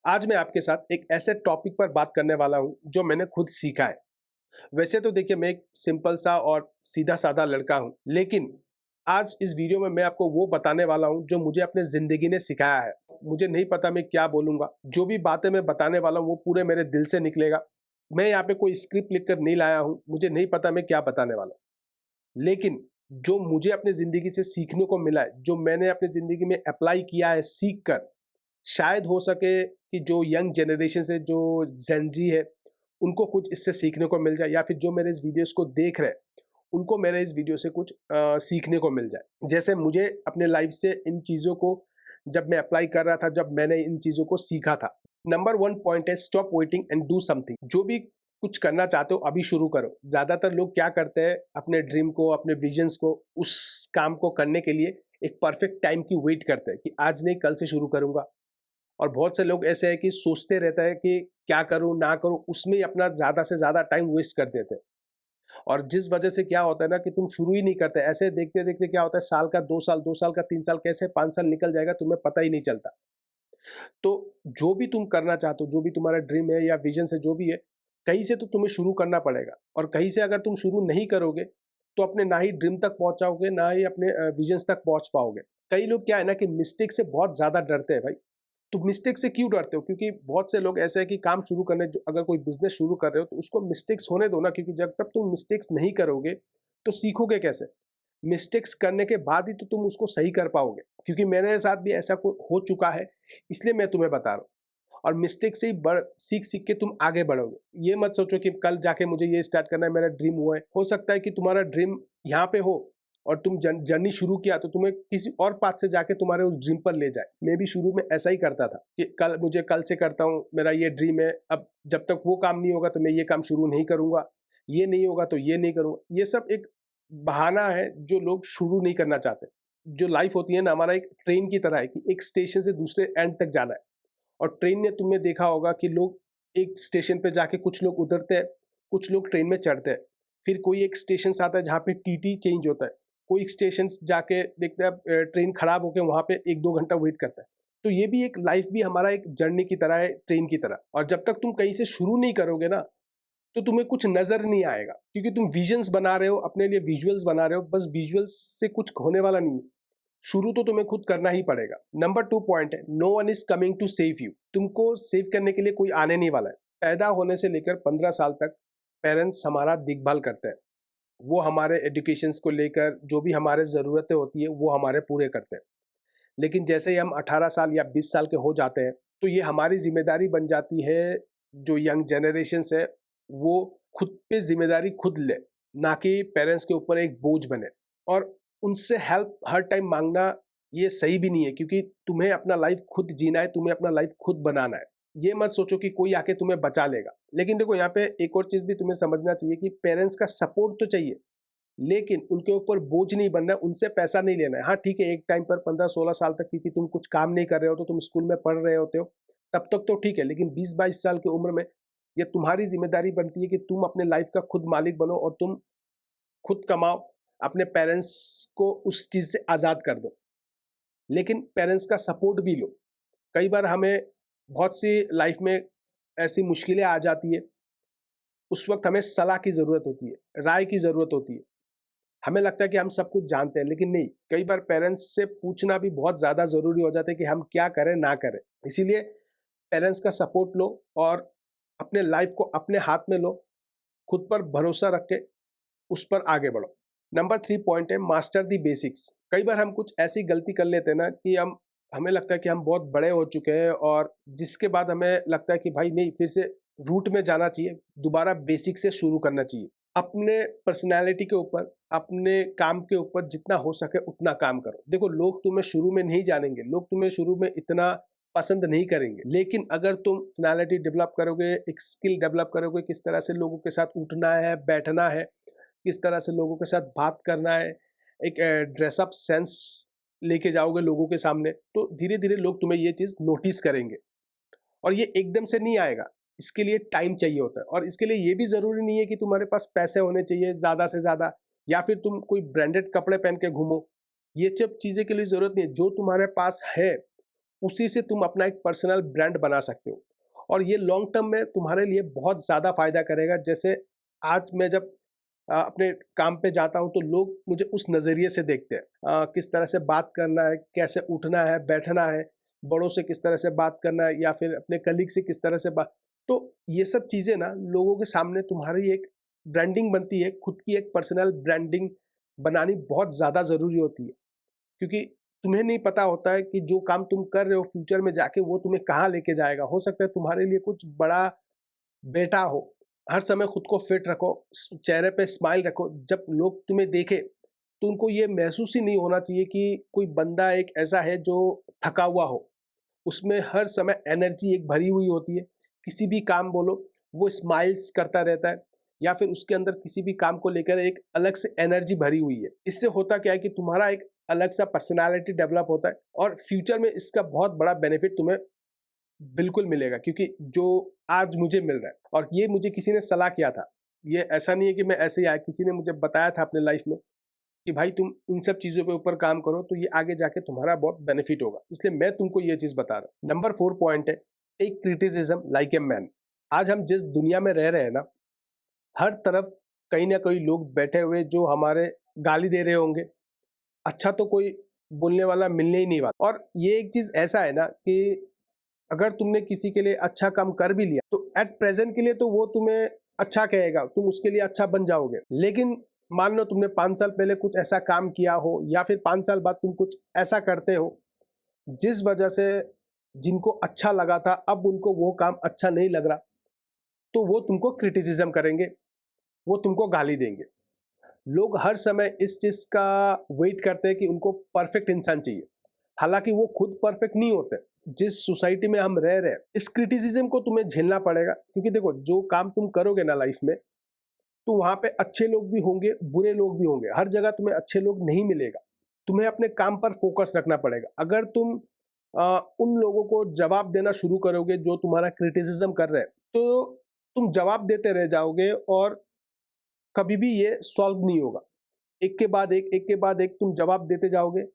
आज मैं आपके साथ एक ऐसे टॉपिक पर बात करने वाला हूँ जो मैंने खुद सीखा है। वैसे तो देखिए मैं एक सिंपल सा और सीधा-साधा लड़का हूँ, लेकिन आज इस वीडियो में मैं आपको वो बताने वाला हूँ जो मुझे अपने ज़िंदगी ने सिखाया है। मुझे नहीं पता मैं क्या बोलूँगा, जो भी बातें मैं बताने वाला हूँ वो पूरे मेरे दिल से निकलेगा। मैं यहाँ पे कोई स्क्रिप्ट लिख कर नहीं लाया हूँ, मुझे नहीं पता मैं क्या बताने वाला हूँ। लेकिन जो मुझे अपनी ज़िंदगी से सीखने को मिला है, जो मैंने अपनी ज़िंदगी में अप्लाई किया है सीख कर, शायद हो सके कि जो यंग जनरेशन से जो जेन ज़ी है, उनको कुछ इससे सीखने को मिल जाए या फिर जो मेरे इस वीडियोज़ को देख रहे हैं, उनको मेरे इस वीडियो से कुछ सीखने को मिल जाए। जैसे मुझे अपने लाइफ़ से इन चीज़ों को जब मैं अप्लाई कर रहा था, जब मैंने इन चीज़ों को सीखा था। नंबर 1 पॉइंट है stop waiting and do something. जो भी कुछ करना चाहते हो अभी शुरू करो। ज़्यादातर लोग क्या करते हैं अपने ड्रीम को, अपने विज़न्स को, उस काम को करने के लिए एक परफेक्ट टाइम की वेट करते हैं कि आज नहीं कल से शुरू करूँगा। और बहुत से लोग ऐसे हैं कि सोचते रहते हैं कि क्या करूँ, ना करूँ, उसमें ही अपना ज़्यादा से ज़्यादा टाइम वेस्ट कर देते हैं। और जिस वजह से क्या होता है ना कि तुम शुरू ही नहीं करते, ऐसे देखते-देखते क्या होता है साल का 2 साल, 2 साल का 3 साल, कैसे 5 साल निकल जाएगा तुम्हें पता ही नहीं चलता। तो जो भी तुम करना चाहते हो, जो भी तुम्हारा ड्रीम है या विज़न है जो भी है, कहीं से तो तुम्हें शुरू करना पड़ेगा और कहीं से अगर तुम शुरू नहीं करोगे, तो अपने ना ही ड्रीम तक पहुँचाओगे, ना ही अपने विज़न्स तक पहुँच पाओगे। कई लोग क्या है ना कि मिस्टेक से बहुत ज़्यादा डरते हैं भाई। तो मिस्टेक से क्यों डरते हो? क्योंकि बहुत से लोग ऐसे हैं कि काम शुरू करने जो अगर कोई बिज़नेस शुरू कर रहे हो तो उसको मिस्टेक्स होने दो ना, क्योंकि जब तक तुम मिस्टेक्स नहीं करोगे, तो सीखोगे कैसे? मिस्टेक्स करने के बाद ही तो तुम उसको सही कर पाओगे, क्योंकि मेरे साथ भी ऐसा हो चुका है, इसलिए मैं तुम्हें बता रहा हूँ। और मिस्टेक से ही सीख-सीख के तुम आगे बढ़ोगे। ये मत सोचो कि कल जाके मुझे ये स्टार्ट करना है, मेरा ड्रीम वो है। हो सकता है कि तुम्हारा ड्रीम यहाँ पे हो और तुम जर्नी शुरू किया तो तुम्हें किसी और पाथ से जाके तुम्हारे उस ड्रीम पर ले जाए। मैं भी शुरू में ऐसा ही करता था कि कल से करता हूँ, मेरा ये ड्रीम है, अब जब तक वो काम नहीं होगा तो मैं ये काम शुरू नहीं करूँगा, ये नहीं होगा तो ये नहीं करूँगा। ये सब एक बहाना है जो लोग शुरू नहीं करना चाहते। जो लाइफ होती है ना, हमारा एक ट्रेन की तरह है कि एक स्टेशन से दूसरे एंड तक जाना है। और ट्रेन में तुमने देखा होगा कि लोग एक स्टेशन पे जाके कुछ लोग उतरते हैं, कुछ लोग ट्रेन में चढ़ते हैं। फिर कोई एक स्टेशन आता है जहाँ पे टीटी चेंज होता है। कोई एक स्टेशन जाके देखते हैं ट्रेन खराब होके वहाँ पे 1-2 घंटा वेट करता है। तो ये भी एक लाइफ भी हमारा एक जर्नी की तरह है, ट्रेन की तरह। और जब तक तुम कहीं से शुरू नहीं करोगे ना, तो तुम्हें कुछ नज़र नहीं आएगा, क्योंकि तुम विज़न्स बना रहे हो, अपने लिए विजुअल्स बना रहे हो, बस विजुअल्स से कुछ होने वाला नहीं है। शुरू तो तुम्हें खुद करना ही पड़ेगा। नंबर 2 पॉइंट है, no one is coming to save you. तुमको सेव करने के लिए कोई आने नहीं वाला है। पैदा होने से लेकर 15 साल तक पेरेंट्स हमारा देखभाल करते हैं। वो हमारे एजुकेशंस को लेकर जो भी हमारे ज़रूरतें होती है वो हमारे पूरे करते हैं। लेकिन जैसे ही हम 18 साल या 20 साल के हो जाते हैं, तो ये हमारी ज़िम्मेदारी बन जाती है, जो यंग जनरेशन्स है, वो खुद पे ज़िम्मेदारी खुद ले, ना कि पेरेंट्स के ऊपर एक बोझ बने। और उनसे हेल्प हर टाइम माँगना ये सही भी नहीं है, क्योंकि तुम्हें अपना लाइफ़ खुद जीना है, तुम्हें अपना लाइफ़ खुद बनाना है। ये मत सोचो कि कोई आके तुम्हें बचा लेगा। लेकिन देखो यहाँ पे एक और चीज़ भी तुम्हें समझना चाहिए कि पेरेंट्स का सपोर्ट तो चाहिए, लेकिन उनके ऊपर बोझ नहीं बनना है, उनसे पैसा नहीं लेना है। हाँ, ठीक है, एक टाइम पर 15-16 साल तक क्योंकि तुम कुछ काम नहीं कर रहे हो, तो तुम स्कूल में पढ़ रहे होते हो, तब तक तो ठीक है, लेकिन 20-22 साल की उम्र में ये तुम्हारी ज़िम्मेदारी बनती है कि तुम अपने लाइफ़ का खुद मालिक बनो और तुम खुद कमाओ, अपने पेरेंट्स को उस चीज़ से आज़ाद कर दो। लेकिन पेरेंट्स का सपोर्ट भी लो। कई बार हमें बहुत सी लाइफ़ में ऐसी मुश्किलें आ जाती है, उस वक़्त हमें सलाह की ज़रूरत होती है, राय की ज़रूरत होती है। हमें लगता है कि हम सब कुछ जानते हैं, लेकिन नहीं, कई बार पेरेंट्स से पूछना भी बहुत ज़्यादा ज़रूरी हो जाता है कि हम क्या करें, ना करें। इसीलिए पेरेंट्स का सपोर्ट लो और अपने लाइफ़ को अपने हाथ में लो, खुद पर भरोसा रख के उस पर आगे बढ़ो। नंबर 3 पॉइंट है मास्टर द बेसिक्स। कई बार हम कुछ ऐसी गलती कर लेते हैं ना कि हमें लगता है कि हम बहुत बड़े हो चुके हैं, और जिसके बाद हमें लगता है कि भाई नहीं, फिर से रूट में जाना चाहिए, दोबारा बेसिक से शुरू करना चाहिए। अपने पर्सनैलिटी के ऊपर, अपने काम के ऊपर जितना हो सके उतना काम करो। देखो, लोग तुम्हें शुरू में नहीं जानेंगे, लोग तुम्हें शुरू में इतना पसंद नहीं करेंगे, लेकिन अगर तुम पर्सनैलिटी डेवलप करोगे, एक स्किल डेवलप करोगे, किस तरह से लोगों के साथ उठना है, बैठना है, किस तरह से लोगों के साथ बात करना है, एक ड्रेसअप सेंस लेके जाओगे लोगों के सामने, तो धीरे-धीरे लोग तुम्हें ये चीज़ नोटिस करेंगे। और ये एकदम से नहीं आएगा, इसके लिए टाइम चाहिए होता है, और इसके लिए ये भी ज़रूरी नहीं है कि तुम्हारे पास पैसे होने चाहिए ज़्यादा से ज़्यादा, या फिर तुम कोई ब्रांडेड कपड़े पहन के घूमो। ये सब चीज़ें के लिए ज़रूरत नहीं है, जो तुम्हारे पास है, उसी से तुम अपना एक पर्सनल ब्रांड बना सकते हो और ये लॉन्ग टर्म में तुम्हारे लिए बहुत ज़्यादा फायदा करेगा। जैसे आज मैं जब अपने काम पे जाता हूँ तो लोग मुझे उस नज़रिए से देखते हैं, किस तरह से बात करना है, कैसे उठना है, बैठना है, बड़ों से किस तरह से बात करना है या फिर अपने कलीग से किस तरह से बात। तो ये सब चीज़ें ना लोगों के सामने तुम्हारी एक ब्रांडिंग बनती है, खुद की एक पर्सनल ब्रांडिंग बनानी बहुत ज़्यादा ज़रूरी होती है, क्योंकि तुम्हें नहीं पता होता है कि जो काम तुम कर रहे हो फ्यूचर में जाके वो तुम्हें कहाँ लेके जाएगा। हो सकता है तुम्हारे लिए कुछ बड़ा बेटा हो। हर समय खुद को फिट रखो, चेहरे पे स्माइल रखो। जब लोग तुम्हें देखे तो उनको ये महसूस ही नहीं होना चाहिए कि कोई बंदा एक ऐसा है जो थका हुआ हो। उसमें हर समय एनर्जी एक भरी हुई होती है। किसी भी काम बोलो वो स्माइल्स करता रहता है या फिर उसके अंदर किसी भी काम को लेकर एक अलग से एनर्जी भरी हुई है। इससे होता क्या है कि तुम्हारा एक अलग सा पर्सनालिटी डेवलप होता है और फ्यूचर में इसका बहुत बड़ा बेनिफिट तुम्हें बिल्कुल मिलेगा, क्योंकि जो आज मुझे मिल रहा है और ये मुझे किसी ने सलाह किया था। ये ऐसा नहीं है कि मैं ऐसे ही आया, किसी ने मुझे बताया था अपने लाइफ में कि भाई तुम इन सब चीज़ों पे ऊपर काम करो तो ये आगे जाके तुम्हारा बहुत बेनिफिट होगा, इसलिए मैं तुमको ये चीज़ बता रहा हूँ। नंबर 4 पॉइंट है, take criticism like a man. आज हम जिस दुनिया में रह रहे हैं ना, हर तरफ कहीं ना कहीं लोग बैठे हुए जो हमारे गाली दे रहे होंगे। अच्छा तो कोई बोलने वाला मिलने ही नहीं वाला। और ये एक चीज़ ऐसा है ना कि अगर तुमने किसी के लिए अच्छा काम कर भी लिया तो एट प्रेजेंट के लिए तो वो तुम्हें अच्छा कहेगा, तुम उसके लिए अच्छा बन जाओगे। लेकिन मान लो तुमने 5 साल पहले कुछ ऐसा काम किया हो या फिर 5 साल बाद तुम कुछ ऐसा करते हो जिस वजह से जिनको अच्छा लगा था अब उनको वो काम अच्छा नहीं लग रहा, तो वो तुमको क्रिटिसिज्म करेंगे, वो तुमको गाली देंगे। लोग हर समय इस चीज का वेट करते हैं कि उनको परफेक्ट इंसान चाहिए, हालांकि वो खुद परफेक्ट नहीं होते। जिस सोसाइटी में हम रह रहे हैं इस क्रिटिसिज्म को तुम्हें झेलना पड़ेगा, क्योंकि देखो जो काम तुम करोगे ना लाइफ में, तो वहां पे अच्छे लोग भी होंगे, बुरे लोग भी होंगे। हर जगह तुम्हें अच्छे लोग नहीं मिलेगा। तुम्हें अपने काम पर फोकस रखना पड़ेगा। अगर तुम उन लोगों को जवाब देना शुरू करोगे जो तुम्हारा क्रिटिसिज्म कर रहे हैं, तो तुम जवाब देते रह जाओगे और कभी भी ये सॉल्व नहीं होगा। एक के बाद एक के बाद एक तुम जवाब देते जाओगे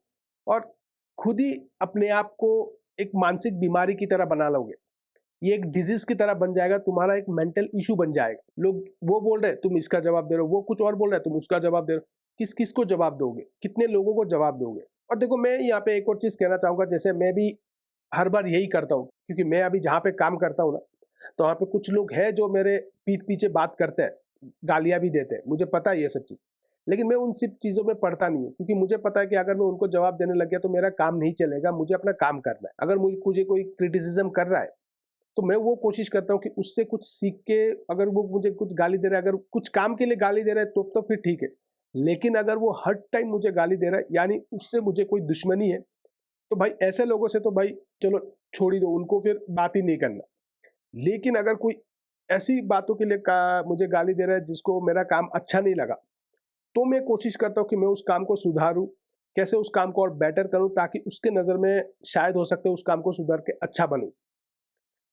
और खुद ही अपने आप को एक मानसिक बीमारी की तरह बना लोगे। ये एक डिजीज की तरह बन जाएगा, तुम्हारा एक मेंटल इशू बन जाएगा। लोग वो बोल रहे हैं तुम इसका जवाब दे रहे हो, वो कुछ और बोल रहा है तुम उसका जवाब दे रहे हो। किस किस को जवाब दोगे, कितने लोगों को जवाब दोगे। और देखो मैं यहाँ पे एक और चीज कहना चाहूंगा, जैसे मैं भी हर बार यही करता हूँ, क्योंकि मैं अभी जहाँ पे काम करता हूँ ना, तो वहाँ पे कुछ लोग हैं जो मेरे पीठ पीछे बात करते हैं, गालियां भी देते हैं, मुझे पता है ये सब चीज। लेकिन मैं उन सब चीजों में पढ़ता नहीं हूँ, क्योंकि मुझे पता है कि अगर मैं उनको जवाब देने लग गया तो मेरा काम नहीं चलेगा। मुझे अपना काम करना है। अगर मुझे कोई क्रिटिसिज्म कर रहा है तो मैं वो कोशिश करता हूँ कि उससे कुछ सीख के, अगर वो मुझे कुछ गाली दे रहा है, अगर कुछ काम के लिए गाली दे रहा है तो फिर ठीक है। लेकिन अगर वो हर टाइम मुझे गाली दे रहा है, यानी उससे मुझे कोई दुश्मनी है, तो भाई ऐसे लोगों से तो भाई चलो छोड़ ही दो, उनको फिर बात ही नहीं करना। लेकिन अगर कोई ऐसी बातों के लिए मुझे गाली दे रहा है जिसको मेरा काम अच्छा नहीं लगा, तो मैं कोशिश करता हूँ कि मैं उस काम को सुधारूं, कैसे उस काम को और बेटर करूं, ताकि उसके नज़र में शायद हो सकता है उस काम को सुधार के अच्छा बनूं।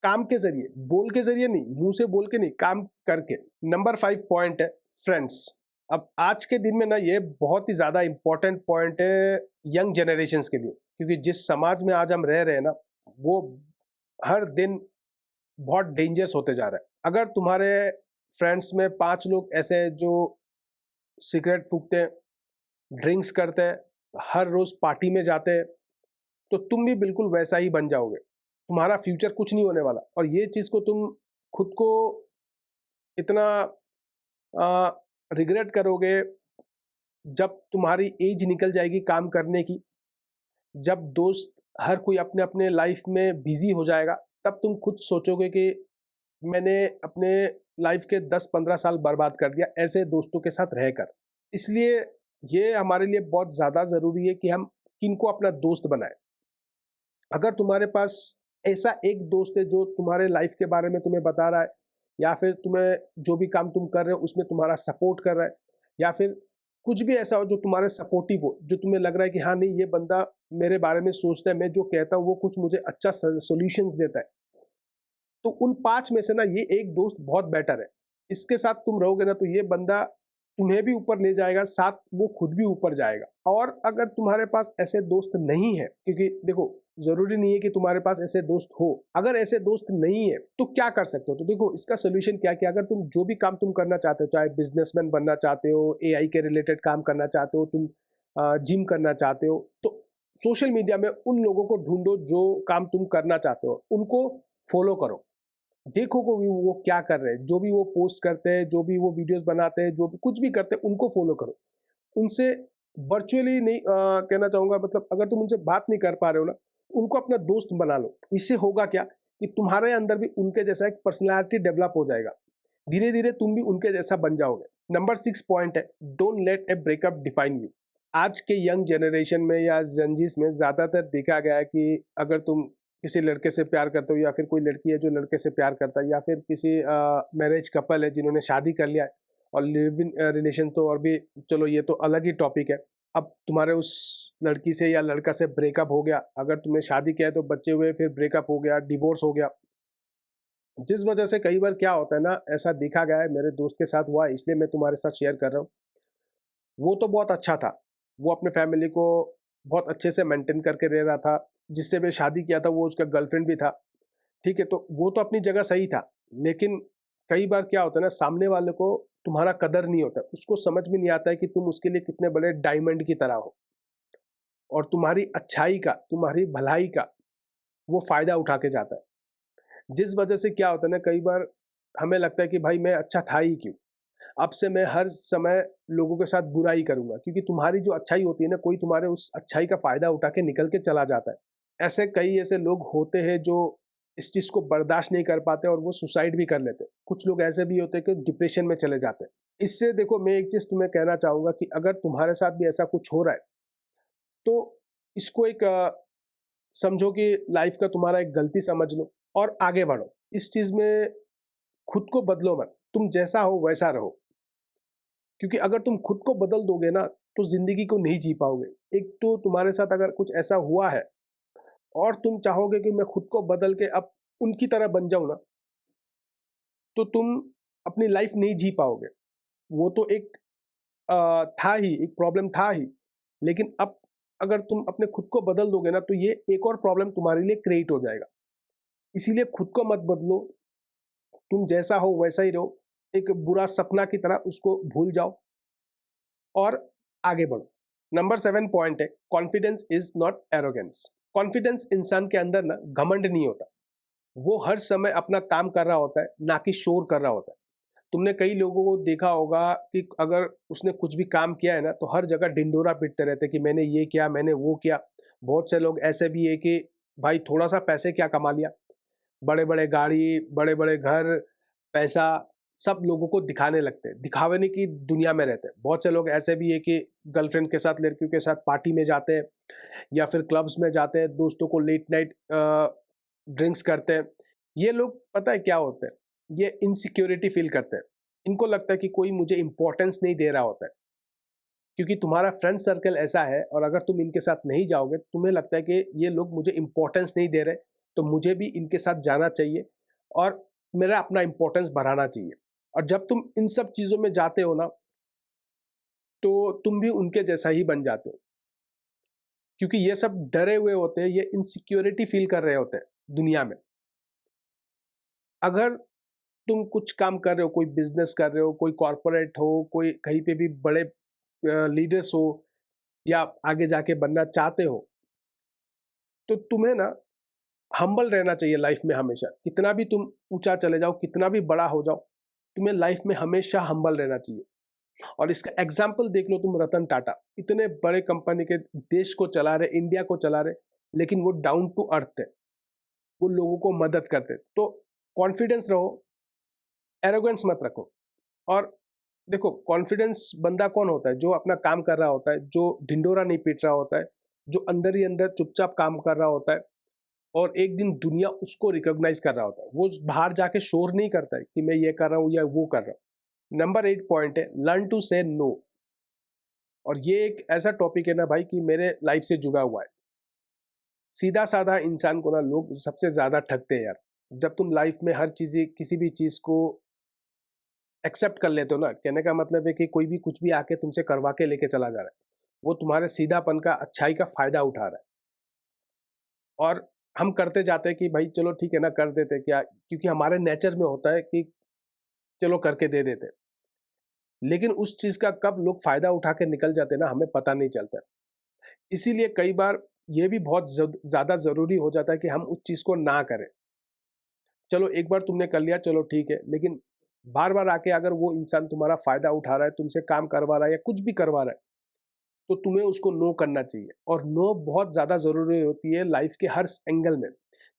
काम के जरिए, बोल के जरिए नहीं, मुंह से बोल के नहीं, काम करके। नंबर 5 पॉइंट है फ्रेंड्स। अब आज के दिन में ना ये बहुत ही ज्यादा इंपॉर्टेंट पॉइंट है यंग जनरेशन के लिए, क्योंकि जिस समाज में आज हम रह रहे हैं ना, वो हर दिन बहुत डेंजरस होते जा रहा है। अगर तुम्हारे फ्रेंड्स में 5 लोग ऐसे हैं जो सिगरेट फूकते हैं, ड्रिंक्स करते हैं, हर रोज पार्टी में जाते हैं, तो तुम भी बिल्कुल वैसा ही बन जाओगे। तुम्हारा फ्यूचर कुछ नहीं होने वाला। और ये चीज को तुम खुद को इतना रिग्रेट करोगे जब तुम्हारी एज निकल जाएगी काम करने की, जब दोस्त हर कोई अपने अपने लाइफ में बिजी हो जाएगा, तब तुम खुद सोचोगे कि मैंने अपने लाइफ के 10-15 साल बर्बाद कर दिया ऐसे दोस्तों के साथ रहकर। इसलिए ये हमारे लिए बहुत ज़्यादा ज़रूरी है कि हम किनको अपना दोस्त बनाएं। अगर तुम्हारे पास ऐसा एक दोस्त है जो तुम्हारे लाइफ के बारे में तुम्हें बता रहा है, या फिर तुम्हें जो भी काम तुम कर रहे हो उसमें तुम्हारा सपोर्ट कर रहा है, या फिर कुछ भी ऐसा हो जो तुम्हारे सपोर्टिव हो, जो तुम्हें लग रहा है कि हाँ नहीं ये बंदा मेरे बारे में सोचता है, मैं जो कहता हूँ वो कुछ मुझे अच्छा सोल्यूशंस देता है, तो उन 5 में से ना ये एक दोस्त बहुत बेटर है। इसके साथ तुम रहोगे ना तो ये बंदा तुम्हें भी ऊपर ले जाएगा, साथ वो खुद भी ऊपर जाएगा। और अगर तुम्हारे पास ऐसे दोस्त नहीं है, क्योंकि देखो जरूरी नहीं है कि तुम्हारे पास ऐसे दोस्त हो। अगर ऐसे दोस्त नहीं है तो क्या कर सकते हो? तो देखो इसका सोल्यूशन क्या है कि अगर तुम जो भी काम तुम करना चाहते हो, चाहे बिजनेसमैन बनना चाहते हो, एआई के रिलेटेड काम करना चाहते हो, तुम जिम करना चाहते हो, तो सोशल मीडिया में उन लोगों को ढूंढो जो काम तुम करना चाहते हो, उनको फॉलो करो। देखो को भी वो क्या कर रहे हैं, जो भी वो पोस्ट करते हैं, जो भी वो वीडियोस बनाते हैं, जो भी कुछ भी करते हैं, उनको फॉलो करो। उनसे वर्चुअली नहीं कहना चाहूंगा, मतलब अगर तुम उनसे बात नहीं कर पा रहे हो ना, उनको अपना दोस्त बना लो। इससे होगा क्या कि तुम्हारे अंदर भी उनके जैसा एक पर्सनालिटी डेवलप हो जाएगा। धीरे धीरे तुम भी उनके जैसा बन जाओगे। नंबर 6 पॉइंट है, don't let A breakup define you. आज के यंग जनरेशन में या जेनजीस में ज्यादातर देखा गया है कि अगर तुम किसी लड़के से प्यार करते हो, या फिर कोई लड़की है जो लड़के से प्यार करता है, या फिर किसी मैरिज कपल है जिन्होंने शादी कर लिया है, और लिव इन रिलेशन तो और भी, चलो ये तो अलग ही टॉपिक है। अब तुम्हारे उस लड़की से या लड़का से ब्रेकअप हो गया, अगर तुमने शादी किया है तो बच्चे हुए, फिर ब्रेकअप हो गया, डिवोर्स हो गया, जिस वजह से कई बार क्या होता है ना, ऐसा देखा गया है, मेरे दोस्त के साथ हुआ है, इसलिए मैं तुम्हारे साथ शेयर कर रहा हूँ। वो तो बहुत अच्छा था, वो अपने फैमिली को बहुत अच्छे से मेंटेन करके रह रहा था, जिससे मैं शादी किया था वो उसका गर्लफ्रेंड भी था। ठीक है, तो वो तो अपनी जगह सही था, लेकिन कई बार क्या होता है ना, सामने वाले को तुम्हारा कदर नहीं होता, उसको समझ में नहीं आता है कि तुम उसके लिए कितने बड़े डायमंड की तरह हो, और तुम्हारी अच्छाई का, तुम्हारी भलाई का वो फायदा उठा के जाता है। जिस वजह से क्या होता है ना, कई बार हमें लगता है कि भाई मैं अच्छा था ही क्यों, अब से मैं हर समय लोगों के साथ बुराई करूंगा, क्योंकि तुम्हारी जो अच्छाई होती है ना, कोई तुम्हारे उस अच्छाई का फायदा उठा के निकल के चला जाता है। ऐसे कई ऐसे लोग होते हैं जो इस चीज को बर्दाश्त नहीं कर पाते और वो सुसाइड भी कर लेते हैं। कुछ लोग ऐसे भी होते हैं कि डिप्रेशन में चले जाते हैं। इससे देखो, मैं एक चीज तुम्हें कहना चाहूंगा कि अगर तुम्हारे साथ भी ऐसा कुछ हो रहा है, तो इसको एक समझो कि लाइफ का तुम्हारा एक गलती समझ लो और आगे बढ़ो। इस चीज में खुद को बदलो मत, तुम जैसा हो वैसा रहो, क्योंकि अगर तुम खुद को बदल दोगे ना, तो जिंदगी को नहीं जी पाओगे। एक तो तुम्हारे साथ अगर कुछ ऐसा हुआ है और तुम चाहोगे कि मैं खुद को बदल के अब उनकी तरह बन जाऊं ना, तो तुम अपनी लाइफ नहीं जी पाओगे। वो तो एक था ही, एक प्रॉब्लम था ही, लेकिन अब अगर तुम अपने खुद को बदल दोगे ना, तो ये एक और प्रॉब्लम तुम्हारे लिए क्रिएट हो जाएगा। इसीलिए खुद को मत बदलो, तुम जैसा हो वैसा ही रहो। एक बुरा सपना की तरह उसको भूल जाओ और आगे बढ़ो। नंबर 7 पॉइंट है, confidence is not arrogance. Confidence इंसान के अंदर ना घमंड नहीं होता, वो हर समय अपना काम कर रहा होता है, ना कि शोर कर रहा होता है। तुमने कई लोगों को देखा होगा कि अगर उसने कुछ भी काम किया है ना, तो हर जगह ढिंडोरा पीटते रहते कि मैंने ये किया, मैंने वो किया। बहुत से लोग ऐसे भी है कि भाई थोड़ा सा पैसे क्या कमा लिया, बड़े बड़े गाड़ी, बड़े बड़े घर, पैसा, सब लोगों को दिखाने लगते हैं, दिखावे की दुनिया में रहते हैं। बहुत से लोग ऐसे भी है कि गर्लफ्रेंड के साथ, लड़कियों के साथ पार्टी में जाते हैं, या फिर क्लब्स में जाते हैं, दोस्तों को लेट नाइट ड्रिंक्स करते हैं। ये लोग पता है क्या होते हैं, ये इनसिक्योरिटी फील करते हैं। इनको लगता है कि कोई मुझे इंपॉर्टेंस नहीं दे रहा होता है, क्योंकि तुम्हारा फ्रेंड सर्कल ऐसा है, और अगर तुम इनके साथ नहीं जाओगे, तुम्हें लगता है कि ये लोग मुझे इंपॉर्टेंस नहीं दे रहे, तो मुझे भी इनके साथ जाना चाहिए और मेरा अपना इंपॉर्टेंस बढ़ाना चाहिए। और जब तुम इन सब चीज़ों में जाते हो ना, तो तुम भी उनके जैसा ही बन जाते हो, क्योंकि ये सब डरे हुए होते हैं, ये इनसिक्योरिटी फील कर रहे होते हैं दुनिया में। अगर तुम कुछ काम कर रहे हो, कोई बिजनेस कर रहे हो, कोई कॉरपोरेट हो, कोई कहीं पे भी बड़े लीडर्स हो, या आगे जाके बनना चाहते हो, तो तुम्हें ना हम्बल रहना चाहिए लाइफ में हमेशा। कितना भी तुम ऊंचा चले जाओ, कितना भी बड़ा हो जाओ, तुम्हें लाइफ में हमेशा हम्बल रहना चाहिए। और इसका एग्जाम्पल देख लो, तुम रतन टाटा इतने बड़े कंपनी के देश को चला रहे, इंडिया को चला रहे, लेकिन वो डाउन टू अर्थ है, वो लोगों को मदद करते। तो कॉन्फिडेंस रहो, एरोगेंस मत रखो। और देखो, कॉन्फिडेंस बंदा कौन होता है? जो अपना काम कर रहा होता है, जो ढिंडोरा नहीं पीट रहा होता है, जो अंदर ही अंदर चुपचाप काम कर रहा होता है, और एक दिन दुनिया उसको रिकॉग्नाइज कर रहा होता है। वो बाहर जाके शोर नहीं करता है कि मैं ये कर रहा हूँ या वो कर रहा हूँ। नंबर 8 पॉइंट है, लर्न टू से नो। और ये एक ऐसा टॉपिक है ना भाई, कि मेरे लाइफ से जुड़ा हुआ है। सीधा साधा इंसान को ना लोग सबसे ज्यादा ठगते हैं यार। जब तुम लाइफ में हर चीज, किसी भी चीज को एक्सेप्ट कर लेते हो ना, कहने का मतलब है कि कोई भी कुछ भी आके तुमसे करवा के लेके चला जा रहा है, वो तुम्हारे सीधापन का, अच्छाई का फायदा उठा रहा है। और हम करते जाते हैं कि भाई चलो ठीक है ना, कर देते क्या, क्योंकि हमारे नेचर में होता है कि चलो करके दे देते। लेकिन उस चीज़ का कब लोग फ़ायदा उठा के निकल जाते हैं ना, हमें पता नहीं चलता। इसीलिए कई बार ये भी बहुत ज़्यादा ज़रूरी हो जाता है कि हम उस चीज़ को ना करें। चलो एक बार तुमने कर लिया, चलो ठीक है, लेकिन बार-बार आके अगर वो इंसान तुम्हारा फ़ायदा उठा रहा है, तुमसे काम करवा रहा है या कुछ भी करवा रहा है, तो तुम्हें उसको नो करना चाहिए। और नो बहुत ज़्यादा ज़रूरी होती है लाइफ़ के हर एंगल में।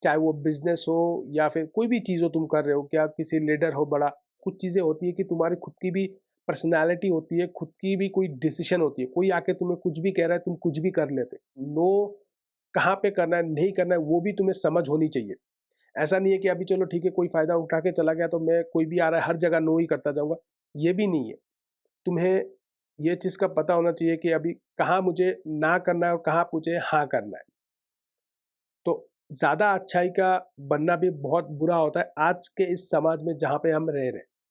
चाहे वो बिज़नेस हो या फिर कोई भी चीज़ हो तुम कर रहे हो, क्या किसी लीडर हो बड़ा, कुछ चीज़ें होती है कि तुम्हारी खुद की भी पर्सनैलिटी होती है, खुद की भी कोई डिसीज़न होती है। कोई आके तुम्हें कुछ भी कह रहा है, तुम कुछ भी कर लेते। नो कहाँ पे करना है, नहीं करना है, वो भी तुम्हें समझ होनी चाहिए। ऐसा नहीं है कि अभी चलो ठीक है, कोई फ़ायदा उठा के चला गया तो मैं, कोई भी आ रहा है हर जगह नो ही करता जाऊँगा, ये भी नहीं है। तुम्हें ये चीज़ का पता होना चाहिए कि अभी कहाँ मुझे ना करना है और कहाँ मुझे हाँ करना है। तो ज़्यादा अच्छाई का बनना भी बहुत बुरा होता है आज के इस समाज में जहाँ पे हम रह रहे हैं।